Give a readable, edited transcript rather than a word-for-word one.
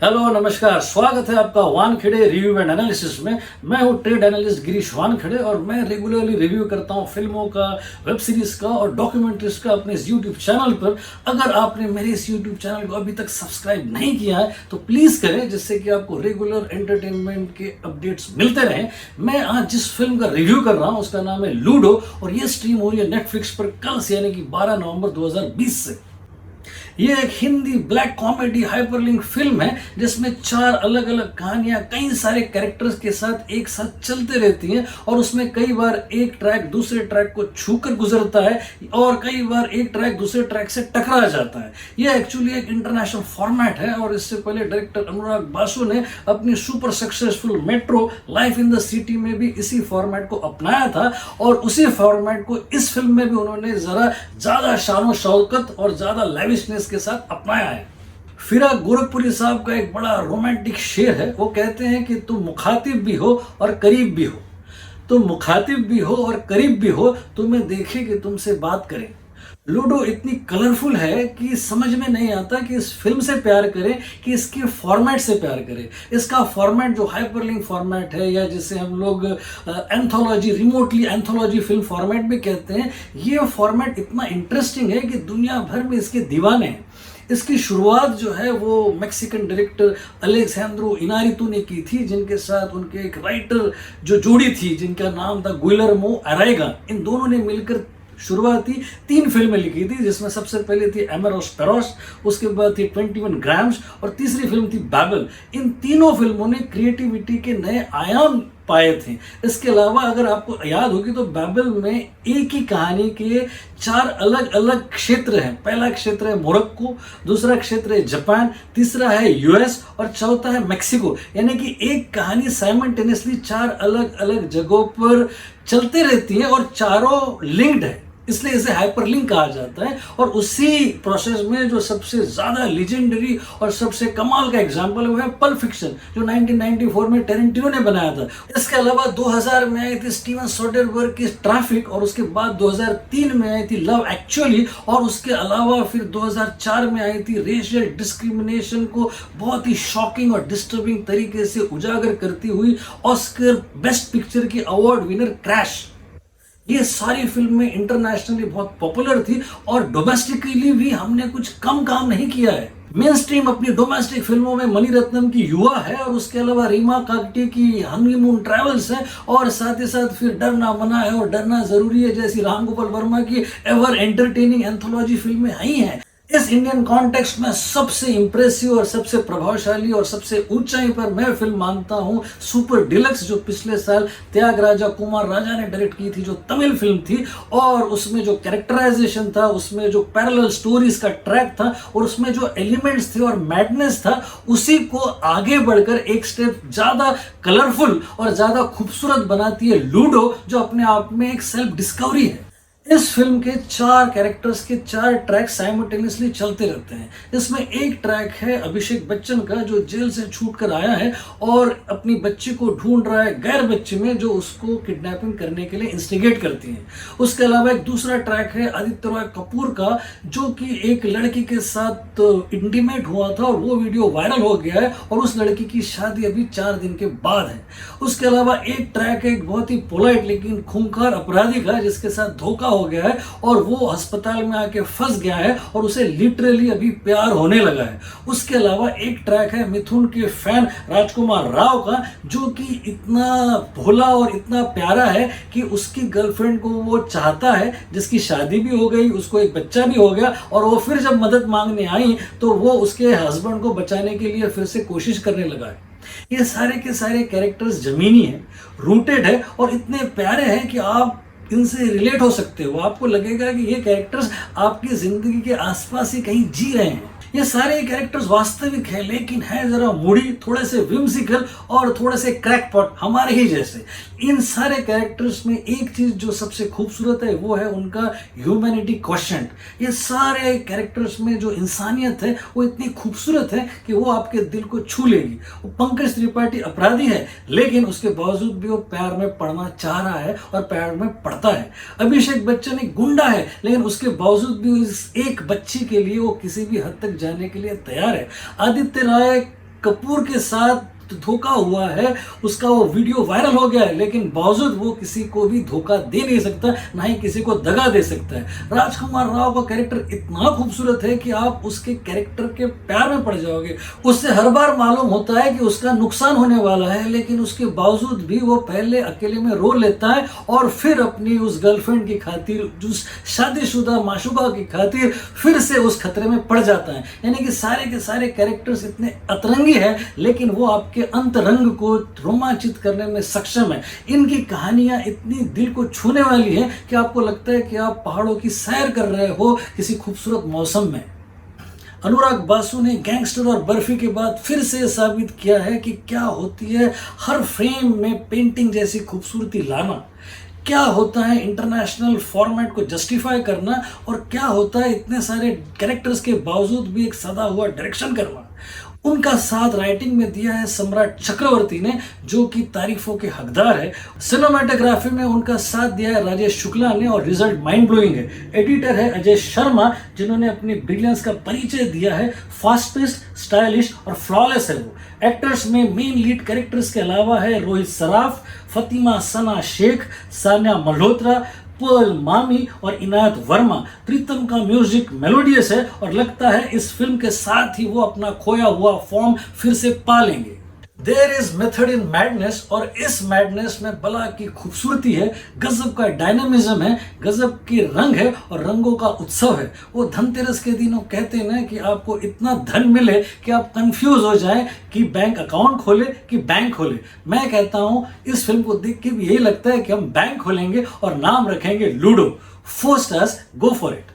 Hello नमस्कार, स्वागत है आपका वानखेड़े रिव्यू एंड एनालिसिस में। मैं हूं ट्रेड एनालिस्ट गिरीश वानखेड़े और मैं रेगुलरली रिव्यू करता हूं फिल्मों का, वेब सीरीज का और डॉक्यूमेंट्रीज का अपने इस यूट्यूब चैनल पर। अगर आपने मेरे इस यूट्यूब चैनल को अभी तक सब्सक्राइब नहीं किया है तो प्लीज़ करें, जिससे कि आपको रेगुलर एंटरटेनमेंट के अपडेट्स मिलते रहें। मैं आज जिस फिल्म का रिव्यू कर रहा हूँ उसका नाम है लूडो और ये स्ट्रीम हो रही है नेटफ्लिक्स पर कल से, यानी कि 12 नवंबर 2020 से। ये एक Hindi black comedy hyperlink film है जिसमें 4 अलग अलग कहानियां कई सारे कैरेक्टर्स के साथ एक साथ चलते रहती हैं और उसमें कई बार एक ट्रैक दूसरे ट्रैक को छूकर गुजरता है और कई बार एक ट्रैक दूसरे ट्रैक से टकरा जाता है। यह एक्चुअली एक इंटरनेशनल फॉर्मेट है और इससे पहले डायरेक्टर अनुराग बासु ने अपनी super successful metro life in the city में भी इसी फॉर्मेट को अपनाया था और उसी फॉर्मेट को इस फिल्म में भी उन्होंने जरा ज्यादा शानो शौकत और ज्यादा लैविशनेस के साथ अपनाया है। फिराक गोरखपुरी साहब का एक बड़ा रोमांटिक शेर है। वो कहते हैं कि तुम मुखातिब भी हो और करीब भी हो, तुम मुखातिब भी हो और करीब भी हो, तुम्हें देखे कि तुमसे बात करें। लूडो इतनी कलरफुल है कि समझ में नहीं आता कि इस फिल्म से प्यार करें कि इसके फॉर्मेट से प्यार करें। इसका फॉर्मेट जो हाइपरलिंक फॉर्मेट है या जिसे हम लोग anthology, remotely anthology film format भी कहते हैं, ये फॉर्मेट इतना इंटरेस्टिंग है कि दुनिया भर में इसके दीवाने हैं। इसकी शुरुआत जो है वो मैक्सिकन डायरेक्टर अलेक्जेंड्रो इनारितु ने की थी, जिनके साथ उनके एक राइटर जो जोड़ी थी जिनका नाम था गुइलर्मो अराइगा। इन दोनों ने मिलकर शुरुआती 3 फिल्में लिखी थी, जिसमें सबसे पहले थी एमेरोस पेरोस, उसके बाद थी 21 ग्राम्स और तीसरी फिल्म थी बैबल। इन तीनों फिल्मों ने क्रिएटिविटी के नए आयाम पाए थे। इसके अलावा अगर आपको याद होगी तो बैबल में एक ही कहानी के 4 अलग अलग क्षेत्र हैं। पहला क्षेत्र है मोरक्को, दूसरा क्षेत्र है जापान, तीसरा है यूएस और चौथा है मेक्सिको। यानी कि एक कहानी साइमल्टेनियसली 4 अलग अलग जगहों पर चलते रहती है और चारों लिंक्ड है, इसलिए इसे हाइपरलिंक कहा जाता है। और उसी प्रोसेस में जो सबसे ज्यादा लीजेंडरी और सबसे कमाल का एग्जांपल है वो है पल्प फिक्शन, जो 1994 में टेरेंटिनो ने बनाया था। इसके अलावा 2000 में आई थी स्टीवन सोडरबर्ग की ट्रैफिक और उसके बाद 2003 में आई थी लव एक्चुअली और उसके अलावा फिर 2004 में आई थी रेशियल डिस्क्रिमिनेशन को बहुत ही शॉकिंग और डिस्टर्बिंग तरीके से उजागर करती हुई ऑस्कर बेस्ट पिक्चर की अवार्ड विनर क्रैश। ये सारी फिल्में इंटरनेशनली बहुत पॉपुलर थी और डोमेस्टिकली भी हमने कुछ कम काम नहीं किया है। मेन स्ट्रीम अपनी डोमेस्टिक फिल्मों में मणिरत्नम की युवा है और उसके अलावा रीमा कागटी की हनीमून ट्रैवल्स है और साथ ही साथ फिर डरना मना है और डरना जरूरी है जैसी राम गोपाल वर्मा की एवर एंटरटेनिंग एंथोलॉजी फिल्में आई हैं। इस इंडियन कॉन्टेक्स्ट में सबसे इंप्रेसिव और सबसे प्रभावशाली और सबसे ऊंचाई पर मैं फिल्म मानता हूं सुपर डिलक्स, जो पिछले साल त्यागराजा कुमार राजा ने डायरेक्ट की थी, जो तमिल फिल्म थी और उसमें जो कैरेक्टराइजेशन था, उसमें जो पैरेलल स्टोरीज का ट्रैक था और उसमें जो एलिमेंट्स थे और मैडनेस था, उसी को आगे बढ़कर एक स्टेप ज्यादा कलरफुल और ज्यादा खूबसूरत बनाती है लूडो, जो अपने आप में एक सेल्फ डिस्कवरी है। इस फिल्म के 4 कैरेक्टर्स के 4 ट्रैक साइमल्टेनियसली चलते रहते हैं। इसमें एक ट्रैक है अभिषेक बच्चन का, जो जेल से छूट कर आया है और अपनी बच्ची को ढूंढ रहा है गैर बच्ची में, जो उसको किडनैपिंग करने के लिए इंस्टिगेट करती है। उसके अलावा एक दूसरा ट्रैक है आदित्य रॉय कपूर का, जो कि एक लड़की के साथ इंटीमेट हुआ था और वो वीडियो वायरल हो गया है और उस लड़की की शादी अभी 4 दिन के बाद है। उसके अलावा एक ट्रैक है एक बहुत ही पोलाइट लेकिन खूंखार अपराधी का, जिसके साथ धोखा हो गया है और वो अस्पताल में आके फंस गया है और उसे लिटरली अभी प्यार होने लगा है। उसके अलावा एक ट्रैक है मिथुन के फैन राजकुमार राव का, जो कि इतना भोला और इतना प्यारा है कि उसकी गर्लफ्रेंड को वो चाहता है, जिसकी शादी भी हो गई, उसको एक बच्चा भी हो गया और वो फिर जब मदद मांगने आई तो वो उसके हस्बैंड को बचाने के लिए फिर से कोशिश करने लगा है। ये सारे के सारे कैरेक्टर्स जमीनी हैं, रूटेड है और इतने प्यारे हैं कि आप इनसे रिलेट हो सकते हो। आपको लगेगा कि ये कैरेक्टर्स आपकी जिंदगी के आसपास ही कहीं जी रहे हैं। ये सारे कैरेक्टर्स वास्तविक है लेकिन है जरा मूडी, थोड़े से विम्सिकल और थोड़े से क्रैकपॉट, हमारे ही जैसे। इन सारे कैरेक्टर्स में एक चीज जो सबसे खूबसूरत है वो है उनका ह्यूमैनिटी क्वेश्चन। ये सारे कैरेक्टर्स में जो इंसानियत है वो इतनी खूबसूरत है कि वो आपके दिल को छू लेगी। वो पंकज त्रिपाठी अपराधी है लेकिन उसके बावजूद भी वो प्यार में पड़ना चाह रहा है और प्यार में पड़ता है। अभिषेक बच्चन एक गुंडा है लेकिन उसके बावजूद भी इस एक बच्ची के लिए वो किसी भी हद तक जाने के लिए तैयार है। आदित्य राय कपूर के साथ धोखा हुआ है, उसका वो वीडियो वायरल हो गया है, लेकिन बावजूद वो किसी को भी धोखा दे नहीं सकता, ना ही किसी को दगा दे सकता है। राजकुमार राव का कैरेक्टर इतना खूबसूरत है कि आप उसके कैरेक्टर के प्यार में पड़ जाओगे। उससे हर बार मालूम होता है कि उसका नुकसान होने वाला है, लेकिन उसके बावजूद भी वो पहले अकेले में रो लेता है और फिर अपनी उस गर्लफ्रेंड की खातिर, उस शादीशुदा माशूका की खातिर फिर से उस खतरे में पड़ जाता है। यानी कि सारे के सारे कैरेक्टर्स इतने अतरंगी हैं, लेकिन वो आपके अंतरंग को रोमांचित करने में सक्षम है। इनकी कहानियां इतनी दिल को छूने वाली हैं कि आपको लगता है कि आप पहाड़ों की सैर कर रहे हो किसी खूबसूरत मौसम में। अनुराग बासु ने गैंगस्टर और बर्फी के बाद फिर से साबित किया है कि क्या होती है हर फ्रेम में पेंटिंग जैसी खूबसूरती लाना, क्या होता है इंटरनेशनल फॉर्मेट को जस्टिफाई करना, और क्या होता है इतने सारे कैरेक्टर्स के बावजूद भी एक सदा हुआ डायरेक्शन करना। उनका साथ राइटिंग में दिया है सम्राट चक्रवर्ती ने, जो कि तारीफों के हकदार है। सिनेमाटोग्राफी में उनका साथ दिया है राजेश शुक्ला ने और रिजल्ट माइंड ब्लोइंग है। एडिटर है अजय शर्मा, जिन्होंने अपनी ब्रिलियंस का परिचय दिया है। फास्ट पेस्ड, स्टाइलिश और फ्लॉलेस है वो। एक्टर्स में मेन लीड कैरेक्टर्स के अलावा है रोहित सराफ, फतिमा सना शेख, सान्या मल्होत्रा, पर्ल मामी और इनायत वर्मा। प्रीतम का म्यूजिक मेलोडियस है और लगता है इस फिल्म के साथ ही वो अपना खोया हुआ फॉर्म फिर से पा लेंगे। There is method in madness, और इस मैडनेस में बला की खूबसूरती है, गजब का डायनामिज्म है, गजब के रंग है और रंगों का उत्सव है। वो धनतेरस के दिनों कहते हैं ना कि आपको इतना धन मिले कि आप कंफ्यूज हो जाएं कि बैंक अकाउंट खोले कि बैंक खोले। मैं कहता हूं इस फिल्म को देख के भी यही लगता है कि हम बैंक खोलेंगे और नाम रखेंगे ludo. 4 stars, go for it.